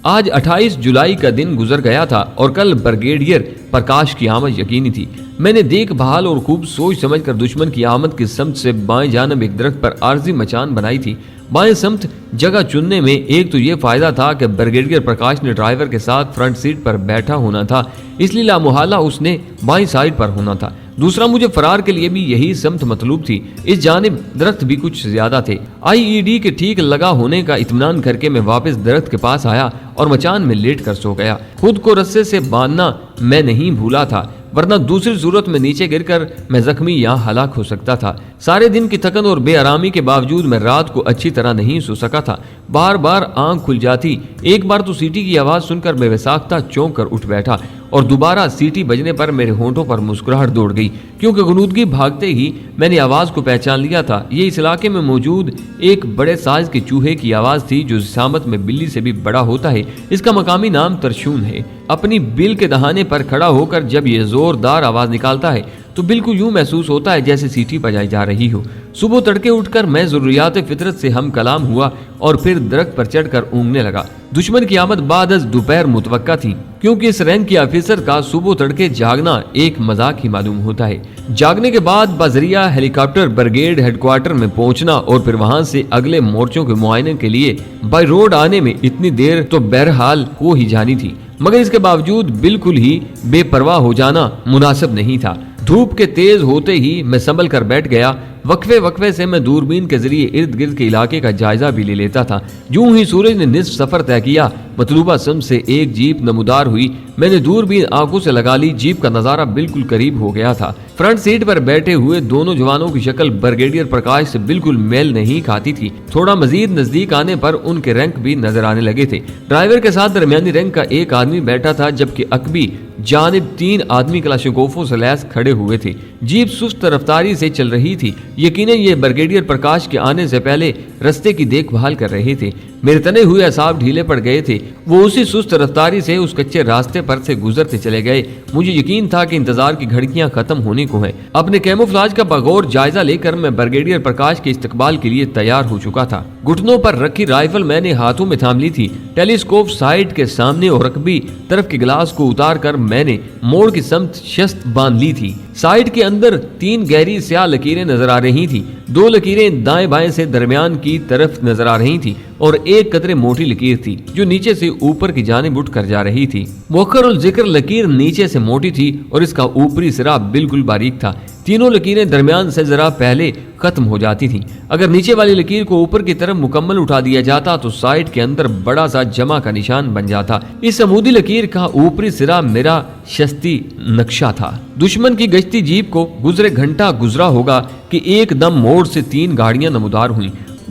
آج 28 جولائی کا دن گزر گیا تھا اور کل بریگیڈیئر پرکاش کی آمد یقینی تھی۔ میں نے دیکھ بھال اور خوب سوچ سمجھ کر دشمن کی آمد کی سمت سے بائیں جانب ایک درخت پر عارضی مچان بنائی تھی۔ بائیں سمت جگہ چننے میں ایک تو یہ فائدہ تھا کہ بریگیڈیئر پرکاش نے ڈرائیور کے ساتھ فرنٹ سیٹ پر بیٹھا ہونا تھا، اس لیے لامحالہ اس نے بائیں سائیڈ پر ہونا تھا۔ دوسرا، مجھے فرار کے لیے بھی یہی سمت مطلوب تھی۔ اس جانب درخت بھی کچھ زیادہ تھے۔ IED کے ٹھیک لگا ہونے کا اطمینان کر کے میں واپس درخت کے پاس آیا اور مچان میں لیٹ کر سو گیا۔ خود کو رسے سے باندھنا میں نہیں بھولا تھا، ورنہ دوسری صورت میں نیچے گر کر میں زخمی یا ہلاک ہو سکتا تھا۔ سارے دن کی تھکن اور بے آرامی کے باوجود میں رات کو اچھی طرح نہیں سو سکا تھا۔ بار بار آنکھ کھل جاتی۔ ایک بار تو سیٹی کی آواز سن کر میں بے ساختہ چونک کر اٹھ بیٹھا اور دوبارہ سیٹی بجنے پر میرے ہونٹوں پر مسکراہٹ دوڑ گئی، کیونکہ غنودگی بھاگتے ہی میں نے آواز کو پہچان لیا تھا۔ یہ اس علاقے میں موجود ایک بڑے سائز کے چوہے کی آواز تھی جو جسامت میں بلی سے بھی بڑا ہوتا ہے۔ اس کا مقامی نام ترشون ہے۔ اپنی بل کے دہانے پر کھڑا ہو کر جب یہ زوردار آواز نکالتا ہے تو بالکل یوں محسوس ہوتا ہے جیسے سیٹی بجائی جا رہی ہو۔ صبح تڑکے اٹھ کر میں ضروریات فطرت سے ہم کلام ہوا اور پھر درخت پر چڑھ کر اونگنے لگا۔ دشمن کی آمد بعد از دوپہر متوقع تھی، کیونکہ اس رینک کے آفیسر کا صبح تڑکے جاگنا ایک مذاق ہی معلوم ہوتا ہے۔ جاگنے کے بعد بذریعہ ہیلی کاپٹر بریگیڈ ہیڈ کوارٹر میں پہنچنا اور پھر وہاں سے اگلے مورچوں کے معائنے کے لیے بائی روڈ آنے میں اتنی دیر تو بہرحال ہو ہی جانی تھی، مگر اس کے باوجود بالکل ہی بے پرواہ ہو جانا مناسب نہیں تھا۔ دھوپ کے تیز ہوتے ہی میں سنبھل کر بیٹھ گیا۔ وقفے سے میں دوربین کے ذریعے ارد گرد کے علاقے کا جائزہ بھی لے لیتا تھا۔ یوں ہی سورج نے نصف سفر طے کیا، مطلوبہ سمت سے ایک جیپ نمودار ہوئی۔ میں نے دوربین آنکھوں سے لگا لی۔ جیپ کا نظارہ بالکل قریب ہو گیا تھا۔ فرنٹ سیٹ پر بیٹھے ہوئے دونوں جوانوں کی شکل بریگیڈیئر پرکاش سے بالکل میل نہیں کھاتی تھی۔ تھوڑا مزید نزدیک آنے پر ان کے رینک بھی نظر آنے لگے تھے۔ ڈرائیور کے ساتھ درمیانی رینک کا ایک آدمی بیٹھا تھا، جبکہ عقبی جانب 3 آدمی کلاشنکوفوں سے لیس کھڑے ہوئے تھے۔ جیپ سست رفتاری سے چل رہی تھی۔ یقیناً یہ بریگیڈیئر پرکاش کے آنے سے پہلے رستے کی دیکھ بھال کر رہے تھے۔ میرے تنے ہوئے اعصاب ڈھیلے پڑ گئے تھے۔ وہ اسی سست رفتاری سے اس کچے راستے پر سے گزرتے چلے گئے۔ مجھے یقین تھا کہ انتظار کی گھڑیاں ختم ہونے کو ہیں۔ اپنے کیموفلاج کا بغور جائزہ لے کر میں بریگیڈیئر پرکاش کے استقبال کے لیے تیار ہو چکا تھا۔ گھٹنوں پر رکھی رائفل میں نے ہاتھوں میں تھام لی تھی۔ ٹیلیسکوپ سائٹ کے سامنے اور رقبی طرف کے گلاس کو اتار کر میں نے موڑ کی سمت شست باندھ لی تھی۔ سائٹ کے اندر 3 گہری سیاہ لکیریں نظر آ رہی تھیں۔ 2 لکیریں دائیں بائیں سے درمیان کی طرف نظر آ رہی تھیں اور ایک قطرے موٹی لکیر تھی جو نیچے سے اوپر کی جانب اٹھ کر جا رہی تھی۔ مؤخر الذکر لکیر نیچے سے موٹی تھی اور اس کا اوپری سرا بالکل باریک تھا۔ تینوں لکیریں درمیان سے ذرا پہلے ختم ہو جاتی تھیں۔ اگر نیچے والی لکیر کو اوپر کی طرف مکمل اٹھا دیا جاتا تو سائٹ کے اندر بڑا سا جمع کا نشان بن جاتا۔ اس عمودی لکیر کا اوپری سرا میرا شستی نقشہ تھا۔ دشمن کی گشتی جیپ کو گزرے گھنٹہ گزرا ہوگا کہ ایک دم موڑ سے 3 گاڑیاں نمودار ہوئیں۔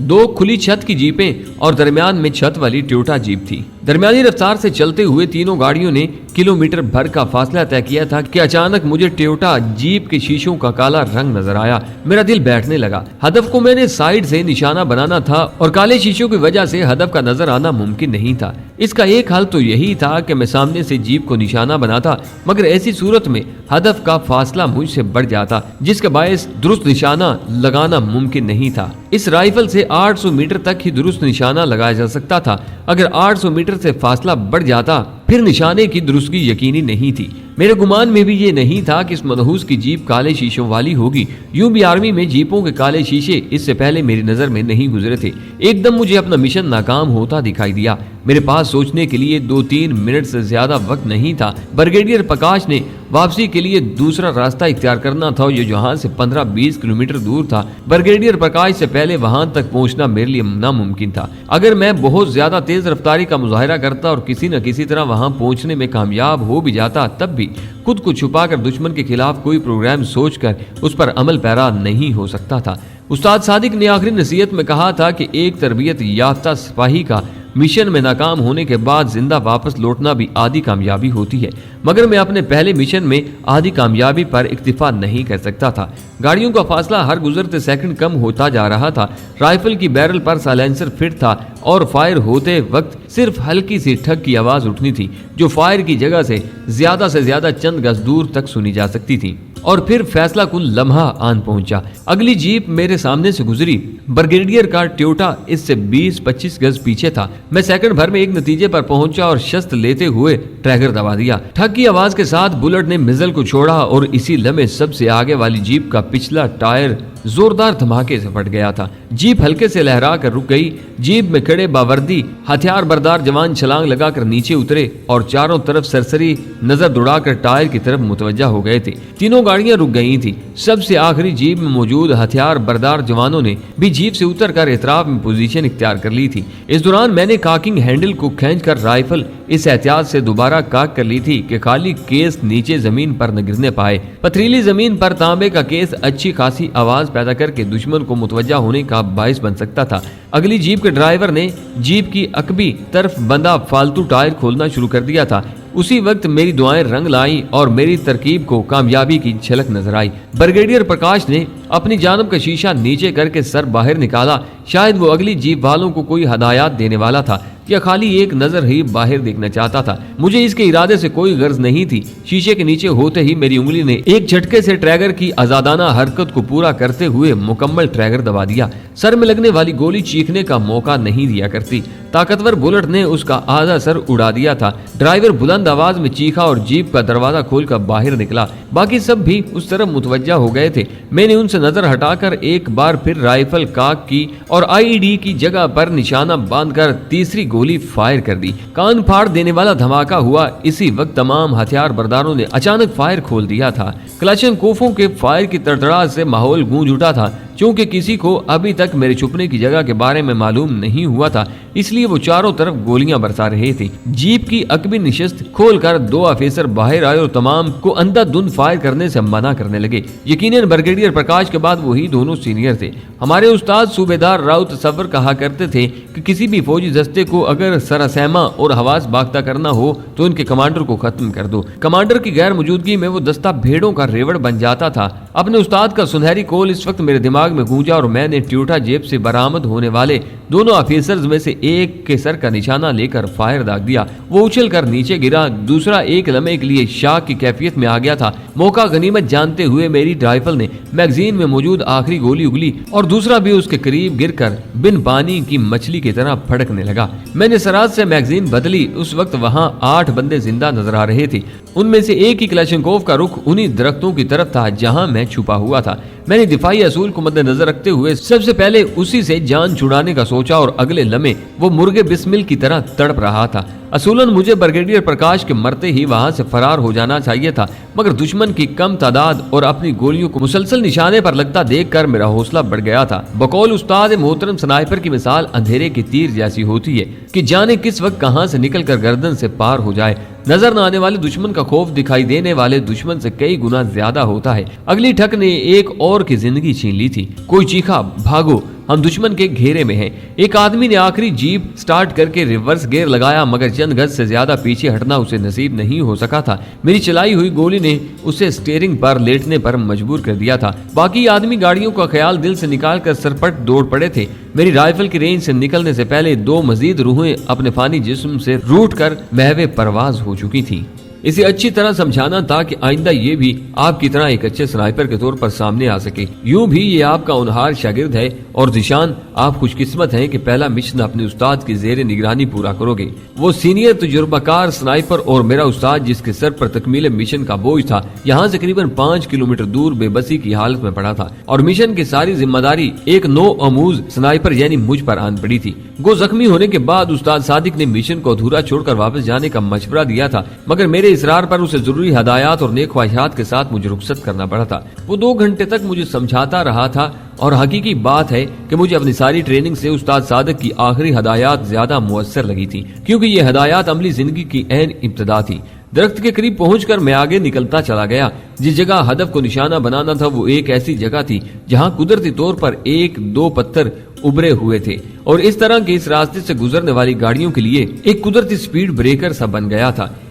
2 کھلی چھت کی جیپیں اور درمیان میں چھت والی ٹویوٹا جیپ تھی۔ درمیانی رفتار سے چلتے ہوئے تینوں گاڑیوں نے کلومیٹر بھر کا فاصلہ طے کیا تھا کہ اچانک مجھے ٹویوٹا جیپ کے شیشوں کا کالا رنگ نظر آیا۔ میرا دل بیٹھنے لگا۔ ہدف کو میں نے سائیڈ سے نشانہ بنانا تھا اور کالے شیشوں کی وجہ سے ہدف کا نظر آنا ممکن نہیں تھا۔ اس کا ایک حل تو یہی تھا کہ میں سامنے سے جیپ کو نشانہ بناتا، مگر ایسی صورت میں ہدف کا فاصلہ مجھ سے بڑھ جاتا، جس کے باعث درست نشانہ لگانا ممکن نہیں تھا۔ اس رائفل سے 800 میٹر تک ہی درست نشانہ لگایا جا سکتا تھا۔ اگر 800 میٹر سے فاصلہ بڑھ جاتا پھر نشانے کی درستگی یقینی نہیں تھی۔ میرے گمان میں بھی یہ نہیں تھا کہ اس منحوس کی جیپ کالے شیشوں والی ہوگی۔ یوں بھی آرمی میں جیپوں کے کالے شیشے اس سے پہلے میری نظر میں نہیں گزرے تھے۔ ایک دم مجھے اپنا مشن ناکام ہوتا دکھائی دیا۔ میرے پاس سوچنے کے لیے 2-3 منٹ سے زیادہ وقت نہیں تھا۔ بریگیڈیئر پرکاش نے واپسی کے لیے دوسرا راستہ اختیار کرنا تھا جو جہاں سے 15-20 کلومیٹر دور تھا۔ بریگیڈیئر پرکاش سے پہلے وہاں تک پہنچنا میرے لیے ناممکن تھا۔ اگر میں بہت زیادہ تیز رفتاری کا مظاہرہ کرتا اور کسی نہ کسی طرح وہاں پہنچنے میں کامیاب ہو بھی جاتا، تب بھی خود کو چھپا کر دشمن کے خلاف کوئی پروگرام سوچ کر اس پر عمل پیرا نہیں ہو سکتا تھا۔ استاد صادق نے آخری نصیحت میں کہا تھا کہ ایک تربیت یافتہ سپاہی کا مشن میں ناکام ہونے کے بعد زندہ واپس لوٹنا بھی آدھی کامیابی ہوتی ہے، مگر میں اپنے پہلے مشن میں آدھی کامیابی پر اکتفا نہیں کر سکتا تھا۔ گاڑیوں کا فاصلہ ہر گزرتے سیکنڈ کم ہوتا جا رہا تھا۔ رائفل کی بیرل پر سائلنسر فٹ تھا اور فائر ہوتے وقت صرف ہلکی سی ٹھک کی آواز اٹھنی تھی جو فائر کی جگہ سے زیادہ چند گز دور تک سنی جا سکتی تھی۔ اور پھر فیصلہ کن لمحہ آن پہنچا۔ اگلی جیپ میرے سامنے سے گزری۔ بریگیڈیئر کا ٹیوٹا اس سے 20-25 گز پیچھے تھا۔ میں سیکنڈ بھر میں ایک نتیجے پر پہنچا اور شست لیتے ہوئے ٹریگر دبا دیا۔ ٹھک کی آواز کے ساتھ بلٹ نے مزل کو چھوڑا اور اسی لمحے سب سے آگے والی جیپ کا پچھلا ٹائر زوردار دھماکے سے پھٹ گیا تھا۔ جیپ ہلکے سے لہرا کر رک گئی۔ جیپ میں کھڑے باوردی ہتھیار بردار جوان چھلانگ لگا کر نیچے اترے اور چاروں طرف سرسری نظر دوڑا کر ٹائر کی طرف متوجہ ہو گئے تھے۔ تینوں گاڑیاں رک گئی تھیں۔ سب سے آخری جیپ میں موجود ہتھیار بردار جوانوں نے بھی جیپ سے اتر کر اطراف میں پوزیشن اختیار کر لی تھی۔ اس دوران میں نے کاکنگ ہینڈل کو کھینچ کر رائفل اس احتیاط سے دوبارہ کاک کر لی تھی کہ خالی کیس نیچے زمین پر نہ گرنے پائے۔ پتھریلی زمین پر تانبے کا کیس اچھی خاصی آواز پیدا کر کے دشمن کو متوجہ ہونے کا باعث بن سکتا تھا۔ اگلی جیپ کے ڈرائیور نے جیپ کی عقبی طرف بندہ فالتو ٹائر کھولنا شروع کر دیا تھا۔ اسی وقت میری دعائیں رنگ لائیں اور میری ترکیب کو کامیابی کی جھلک نظر آئی۔ بریگیڈیئر پرکاش نے اپنی جانب کا شیشہ نیچے کر کے سر باہر نکالا۔ شاید وہ اگلی جیپ والوں کو کوئی ہدایات دینے والا تھا یا خالی ایک نظر ہی باہر دیکھنا چاہتا تھا۔ مجھے اس کے ارادے سے کوئی غرض نہیں تھی۔ شیشے کے نیچے ہوتے ہی میری انگلی نے ایک جھٹکے سے ٹریگر کی آزادانہ حرکت کو پورا کرتے ہوئے مکمل ٹریگر دبا دیا۔ سر میں لگنے والی گولی چیخنے کا موقع نہیں دیا کرتی۔ طاقتور بلٹ نے اس کا آدھا سر اڑا دیا تھا۔ ڈرائیور بلند آواز میں چیخا اور جیپ کا دروازہ کھول کر باہر نکلا۔ باقی سب بھی اس طرف متوجہ ہو گئے تھے۔ میں نے ان سے نظر ہٹا کر ایک بار پھر رائفل کاک کی اور آئی ڈی کی جگہ پر نشانہ باندھ کر تیسری گولی فائر کر دی۔ کان پھاڑ دینے والا دھماکہ ہوا۔ اسی وقت تمام ہتھیار برداروں نے اچانک فائر کھول دیا تھا۔ کلاشنکوفوں کے فائر کی تڑتڑاہٹ سے ماحول گونج اٹھا تھا۔ چونکہ کسی کو ابھی تک میرے چھپنے کی جگہ کے بارے میں معلوم نہیں ہوا تھا، اس لیے وہ چاروں طرف گولیاں برسا رہے تھے۔ جیپ کی عقبی نشست کھول کر 2 آفیسر باہر آئے اور تمام کو اندھا دھند فائر کرنے سے منع کرنے لگے۔ یقیناً بریگیڈیئر پرکاش کے بعد وہی دونوں سینئر تھے۔ ہمارے استاد صوبیدار راؤ تصور کہا کرتے تھے کہ کسی بھی فوجی دستے کو اگر سراسیما اور حواس باختہ کرنا ہو تو ان کے کمانڈر کو ختم کر دو۔ کمانڈر کی غیر موجودگی میں وہ دستہ بھیڑوں کا ریوڑ بن جاتا تھا۔ اپنے استاد کا سنہری قول اس وقت میرے دماغ میں گونجا اور میں نے ٹیوٹا جیب سے برآمد ہونے والے دونوں آفیسرز میں سے ایک کے سر کا نشانہ لے کر فائر داغ دیا۔ وہ اچھل کر نیچے گرا۔ دوسرا ایک لمحے کے لیے شاک کی کیفیت میں آ گیا تھا۔ موقع غنیمت جانتے ہوئے میری رائفل نے میگزین میں موجود آخری گولی اگلی اور دوسرا بھی اس کے قریب گر کر بن پانی کی مچھلی کی طرح پھڑکنے لگا۔ میں نے سراج سے میگزین بدلی۔ اس وقت وہاں 8 بندے زندہ نظر آ رہے تھے۔ ان میں سے ایک ہی کلاشنکوف کا رخ انہی درختوں کی طرف تھا جہاں میں چھپا ہوا تھا۔ میں نے دفاعی اصول کو مد نظر رکھتے ہوئے سب سے پہلے اسی سے جان چھڑانے کا سوچا اور اگلے لمحے وہ مرغے بسمل کی طرح تڑپ رہا تھا۔ اصولاً مجھے بریگیڈیئر پرکاش کے مرتے ہی وہاں سے فرار ہو جانا چاہیے تھا، مگر دشمن کی کم تعداد اور اپنی گولیوں کو مسلسل نشانے پر لگتا دیکھ کر میرا حوصلہ بڑھ گیا تھا۔ بقول استاد محترم سنائپر کی مثال اندھیرے کی تیر جیسی ہوتی ہے کہ جانے کس وقت کہاں سے نکل کر گردن سے پار ہو جائے۔ نظر نہ آنے والے دشمن کا خوف دکھائی دینے والے دشمن سے کئی گنا زیادہ ہوتا ہے۔ اگلی ٹھک نے ایک اور کی زندگی چھین لی تھی۔ کوئی چیخا، بھاگو، ہم دشمن کے گھیرے میں ہیں۔ ایک آدمی نے آخری جیپ سٹارٹ کر کے ریورس گیئر لگایا، مگر چند گز سے زیادہ پیچھے ہٹنا اسے نصیب نہیں ہو سکا تھا۔ میری چلائی ہوئی گولی نے اسے سٹیئرنگ پر لیٹنے پر مجبور کر دیا تھا۔ باقی آدمی گاڑیوں کا خیال دل سے نکال کر سرپٹ دوڑ پڑے تھے۔ میری رائفل کی رینج سے نکلنے سے پہلے 2 مزید روحیں اپنے فانی جسم سے روٹ کر محو پرواز ہو چکی تھی۔ اسے اچھی طرح سمجھانا تھا کہ آئندہ یہ بھی آپ کی طرح ایک اچھے سنائپر کے طور پر سامنے آ سکے۔ یوں بھی یہ آپ کا ہونہار شاگرد ہے اور ذیشان آپ خوش قسمت ہیں کہ پہلا مشن اپنے استاد کی زیر نگرانی پورا کرو گے۔ وہ سینئر تجربہ کار سنائپر اور میرا استاد جس کے سر پر تکمیل مشن کا بوجھ تھا، یہاں سے قریباً 5 کلومیٹر دور بے بسی کی حالت میں پڑا تھا اور مشن کی ساری ذمہ داری ایک نو آموز سنائپر یعنی مجھ پر آن پڑی تھی۔ گو زخمی ہونے کے بعد استاد صادق نے مشن کو ادھورا چھوڑ کر واپس جانے کا مشورہ دیا تھا، مگر میرے اصرار پر اسے ضروری ہدایات اور نیک خواہشات کے ساتھ مجھے رخصت کرنا پڑا تھا۔ وہ 2 گھنٹے تک مجھے سمجھاتا رہا تھا اور حقیقی بات ہے کہ مجھے اپنی ساری ٹریننگ سے استاد صادق کی آخری ہدایات زیادہ مؤثر لگی تھی، کیونکہ یہ ہدایات عملی زندگی کی عین ابتدا تھی۔ درخت کے قریب پہنچ کر میں آگے نکلتا چلا گیا۔ جس جگہ ہدف کو نشانہ بنانا تھا وہ ایک ایسی جگہ تھی جہاں قدرتی طور پر 1-2 پتھر ابھرے ہوئے تھے اور اس طرح کے اس راستے سے گزرنے والی گاڑیوں کے لیے ایک قدرتی سپیڈ بریکر سا بن گیا تھا۔